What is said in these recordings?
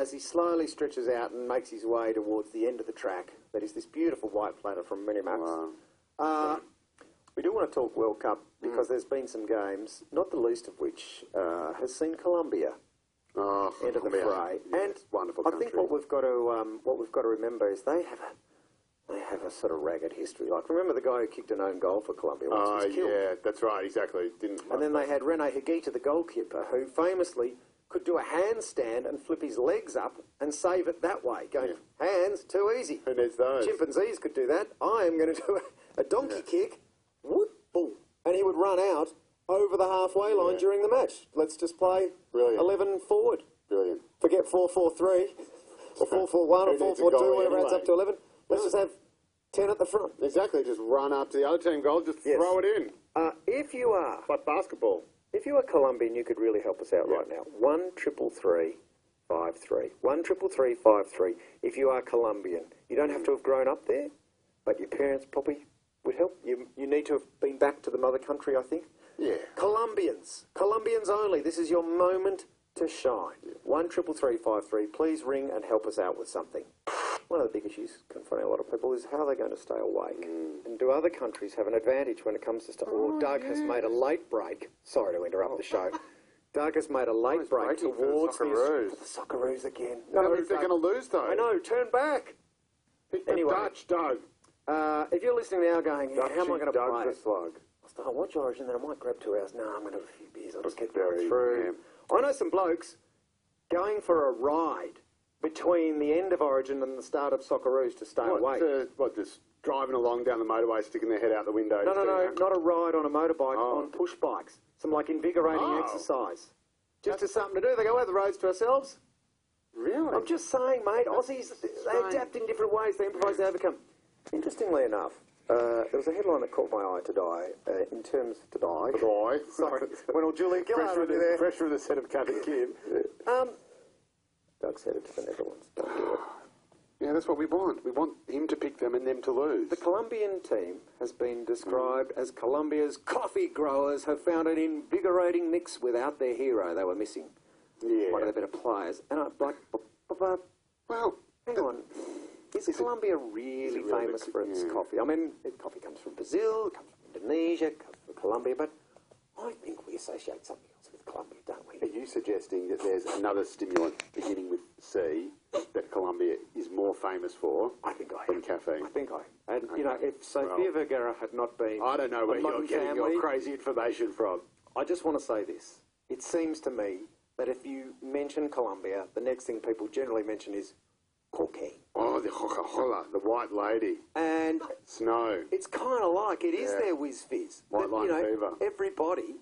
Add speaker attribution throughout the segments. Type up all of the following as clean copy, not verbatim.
Speaker 1: as he slowly stretches out and makes his way towards the end of the track, that is this beautiful white platter from Minimax.
Speaker 2: Wow.
Speaker 1: We do want to talk World Cup because there's been some games, not the least of which has seen Colombia enter the fray.
Speaker 2: Yes,
Speaker 1: and
Speaker 2: wonderful
Speaker 1: I think what we've got to remember is they have a sort of ragged history. Like, remember the guy who kicked an own goal for Colombia once was killed?
Speaker 2: Yeah, that's right, exactly.
Speaker 1: And then they had Rene Higuita, the goalkeeper, who famously could do a handstand and flip his legs up and save it that way, going, hands, too easy.
Speaker 2: Who needs those?
Speaker 1: Chimpanzees could do that. I am going to do a donkey kick, whoop, boom, and he would run out over the halfway line during the match. Let's just play 11 forward.
Speaker 2: Brilliant.
Speaker 1: Forget 4-4-3 or 4-4-1 or 4-4-2, whatever adds up to 11. Let's just have 10 at the front.
Speaker 2: Exactly, just run up to the other team goal, just throw it in.
Speaker 1: If you are...
Speaker 2: Like basketball.
Speaker 1: If you are Colombian, you could really help us out right now. 1-333-53. 1-333-53. If you are Colombian, you don't have to have grown up there, but your parents probably would help. You need to have been back to the mother country, I think.
Speaker 2: Yeah.
Speaker 1: Colombians only. This is your moment to shine. 1-333-53. Please ring and help us out with something. One of the big issues confronting a lot of people is how they're going to stay awake. And do other countries have an advantage when it comes to... Doug has made a late break. Sorry to interrupt the show. Doug has made a late break towards the Socceroos again.
Speaker 2: No, if they're going to lose, though.
Speaker 1: I know, turn back.
Speaker 2: Anyway, Dutch, Doug.
Speaker 1: If you're listening now going, how am I going to play
Speaker 2: the slug?
Speaker 1: I'll start watch Origin, then I might grab 2 hours. No, I'm going to have a few beers. I'll just get
Speaker 2: very
Speaker 1: through. I know some blokes going for a ride between the end of Origin and the start of Socceroos to stay awake.
Speaker 2: Just driving along down the motorway, sticking their head out the window?
Speaker 1: No, not a ride on a motorbike, on push bikes. Some, like, invigorating exercise. Just as something to do. They go, the roads to ourselves.
Speaker 2: Really?
Speaker 1: I'm just saying, mate, Aussies, they adapt in different ways. They improvise, they overcome. Interestingly enough, there was a headline that caught my eye today, in terms... Today? Sorry. When all Julian Gillard would be there.
Speaker 2: Fresh from the set of Captain Kim.
Speaker 1: Doug's headed to the Netherlands. Don't do it.
Speaker 2: Yeah, that's what we want. We want him to pick them and them to lose.
Speaker 1: The Colombian team has been described as Colombia's coffee growers have found an invigorating mix without their hero. They were missing one of their better players. And I'm like, well, hang on. Is Colombia really famous for its coffee? I mean, coffee comes from Brazil, comes from Indonesia, comes from Colombia, but I think we associate something else with Colombia, don't we?
Speaker 2: Are you suggesting that there's another stimulant beginning with C that Colombia is more famous for?
Speaker 1: I think I am.
Speaker 2: Caffeine.
Speaker 1: I think I. And, you know, if Sofia Vergara had not been...
Speaker 2: I don't know where you're getting your crazy information from.
Speaker 1: I just want to say this. It seems to me that if you mention Colombia, the next thing people generally mention is cocaine.
Speaker 2: Oh, the Coca-Cola, the white lady.
Speaker 1: And...
Speaker 2: Snow.
Speaker 1: It's kind of like, it is their whiz-fizz.
Speaker 2: White line fever.
Speaker 1: Everybody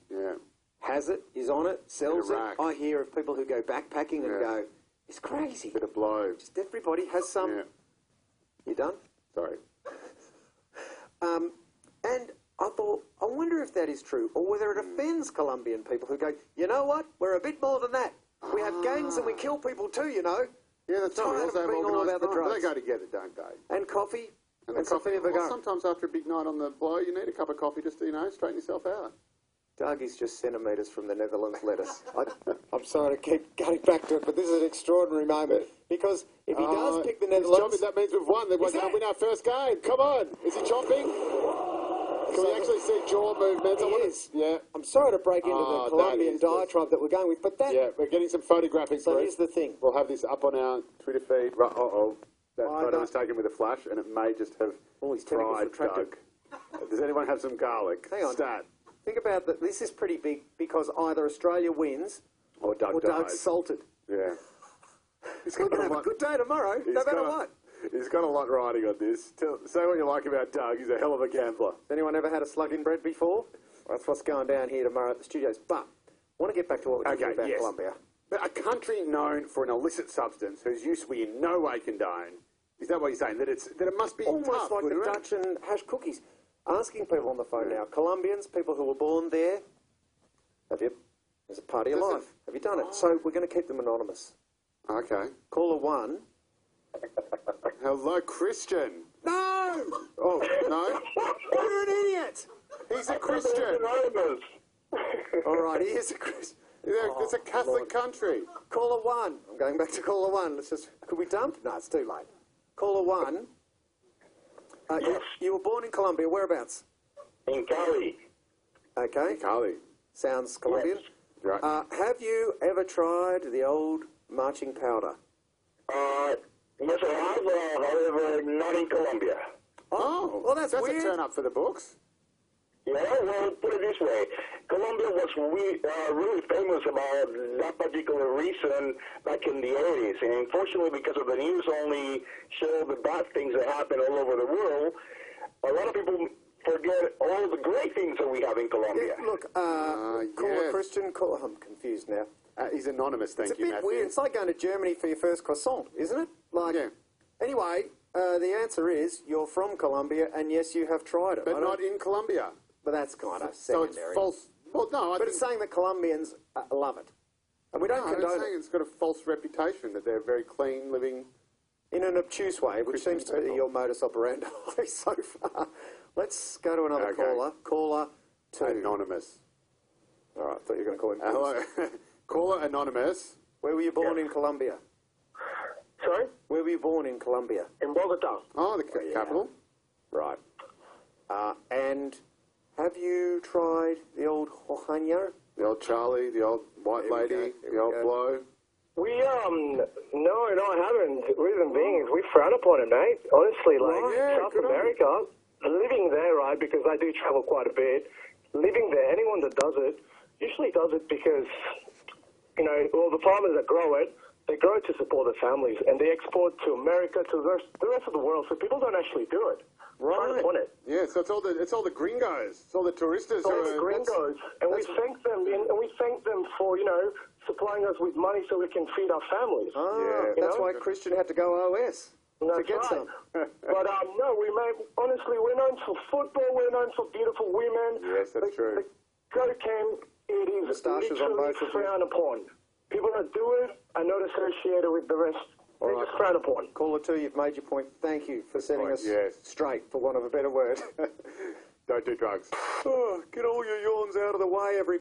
Speaker 1: has it, is on it, sells it. I hear of people who go backpacking and go, it's crazy.
Speaker 2: Bit of blow.
Speaker 1: Just everybody has some.
Speaker 2: Yeah.
Speaker 1: You done?
Speaker 2: Sorry.
Speaker 1: And I thought, I wonder if that is true, or whether it offends Colombian people who go, you know what, we're a bit more than that. We have gangs and we kill people too, you know.
Speaker 2: Yeah, that's right. We also have
Speaker 1: all about the drugs.
Speaker 2: They go together, don't they?
Speaker 1: And coffee.
Speaker 2: And
Speaker 1: Sofia Vergara.
Speaker 2: Well, sometimes after a big night on the blow, you need a cup of coffee just to, you know, straighten yourself out.
Speaker 1: Doug is just centimetres from the Netherlands lettuce. I'm sorry to keep going back to it, but this is an extraordinary moment. Because if he does pick the Netherlands...
Speaker 2: That means we've won. We're going to win our first game. Come on. Is he chomping? Can we actually see jaw movements?
Speaker 1: He is.
Speaker 2: Yeah.
Speaker 1: I'm sorry to break into the Colombian diatribe that we're going with, but that...
Speaker 2: Yeah, we're getting some photographic.
Speaker 1: So here's the thing.
Speaker 2: We'll have this up on our Twitter feed. That photo was taken with a flash, and it may just have fried Doug. Does anyone have some garlic?
Speaker 1: Hang on.
Speaker 2: Stat.
Speaker 1: Think about that. This is pretty big because either Australia wins
Speaker 2: or Doug's
Speaker 1: salted.
Speaker 2: Yeah.
Speaker 1: We're going to have a good day tomorrow, no matter what.
Speaker 2: He's got a lot riding on this. Say what you like about Doug. He's a hell of a gambler.
Speaker 1: Has anyone ever had a slug in bread before? Well, that's what's going down here tomorrow at the studios. But I want to get back to what we're talking about Colombia.
Speaker 2: But a country known for an illicit substance whose use we in no way condone. Is that what you're saying? That it must be
Speaker 1: almost
Speaker 2: tough,
Speaker 1: like the Dutch and hash cookies. Asking people on the phone now, Colombians, people who were born there, as a part of your life, have you done it? So we're going to keep them anonymous.
Speaker 2: Okay.
Speaker 1: Caller 1.
Speaker 2: Hello, Christian.
Speaker 1: No!
Speaker 2: Oh, no?
Speaker 1: You're an idiot!
Speaker 2: He's a Christian.
Speaker 1: All right, he is a Christian.
Speaker 2: It's a Catholic country.
Speaker 1: Caller 1. I'm going back to caller 1. Let's just... Could we dump? No, it's too late. Caller 1. You were born in Colombia. Whereabouts?
Speaker 3: In Cali.
Speaker 1: Okay.
Speaker 2: Cali.
Speaker 1: Sounds Colombian.
Speaker 3: Yes.
Speaker 2: Right.
Speaker 1: Have you ever tried the old marching powder?
Speaker 3: Yes, I have, however, not in Colombia.
Speaker 1: Oh, well, that's
Speaker 2: a
Speaker 1: weird.
Speaker 2: turn up for the books.
Speaker 3: Yeah, well, put it this way. Colombia was really famous about that particular reason back in the 80s. And unfortunately, because of the news only show the bad things that happen all over the world, a lot of people forget all the great things that we have in Colombia.
Speaker 1: Yeah, look, caller Christian, I'm confused now.
Speaker 2: He's anonymous, thank you,
Speaker 1: It's a bit
Speaker 2: Matthew.
Speaker 1: weird. It's like going to Germany for your first croissant, isn't it? Like,
Speaker 2: Yeah.
Speaker 1: Anyway, the answer is you're from Colombia, and yes, you have tried it.
Speaker 2: But not in Colombia.
Speaker 1: But that's kind of
Speaker 2: So
Speaker 1: secondary.
Speaker 2: it's false. Well, no,
Speaker 1: But it's saying that Colombians love it. And we don't
Speaker 2: I'm
Speaker 1: condone
Speaker 2: saying
Speaker 1: it
Speaker 2: it's got a false reputation that they're very clean living.
Speaker 1: in an obtuse way, which
Speaker 2: Christian
Speaker 1: seems to be
Speaker 2: people.
Speaker 1: your modus operandi so far. Let's go to another
Speaker 2: Okay.
Speaker 1: caller. Caller 2.
Speaker 2: Anonymous.
Speaker 1: All right, I thought you were going to call him.
Speaker 2: Hello. Caller Anonymous.
Speaker 1: Where were you born in Colombia?
Speaker 3: Sorry?
Speaker 1: Where were you born in Colombia?
Speaker 3: In Bogota.
Speaker 2: Oh, the capital.
Speaker 1: Right. And have you tried the old hojaña?
Speaker 2: The old Charlie, the old white
Speaker 1: Here we
Speaker 2: lady,
Speaker 1: go, here
Speaker 2: the old
Speaker 1: we go.
Speaker 2: blow.
Speaker 4: No, I haven't. Reason being is we frown upon it, mate. Honestly, like
Speaker 2: Yeah,
Speaker 4: South
Speaker 2: good on you.
Speaker 4: America, living there, right, because I do travel quite a bit, living there, anyone that does it usually does it because, the farmers that grow it, they grow it to support their families, and they export to America, to the rest of the world, so people don't actually do it. Frown upon it.
Speaker 2: Yeah, so it's all the gringos. It's all the touristas.
Speaker 4: All the gringos, and we thank them for supplying us with money so we can feed our families.
Speaker 1: Ah,
Speaker 2: Yeah.
Speaker 1: that's why Christian had to go OS to
Speaker 4: That's
Speaker 1: get
Speaker 4: right.
Speaker 1: some.
Speaker 4: But no, honestly, we're known for football. We're known for beautiful women.
Speaker 2: Yes, that's true.
Speaker 4: The cocaine, it is
Speaker 1: Moustaches on
Speaker 4: literally
Speaker 1: both of you.
Speaker 4: frowned upon. People that do it are not associated with the rest. They're
Speaker 1: right.
Speaker 4: just frowned upon.
Speaker 1: Caller 2, you've made your point. Thank you for setting
Speaker 2: Right,
Speaker 1: us
Speaker 2: yes.
Speaker 1: straight, for want of a better word.
Speaker 2: Don't do drugs.
Speaker 1: Oh, get all your yawns out of the way, everybody.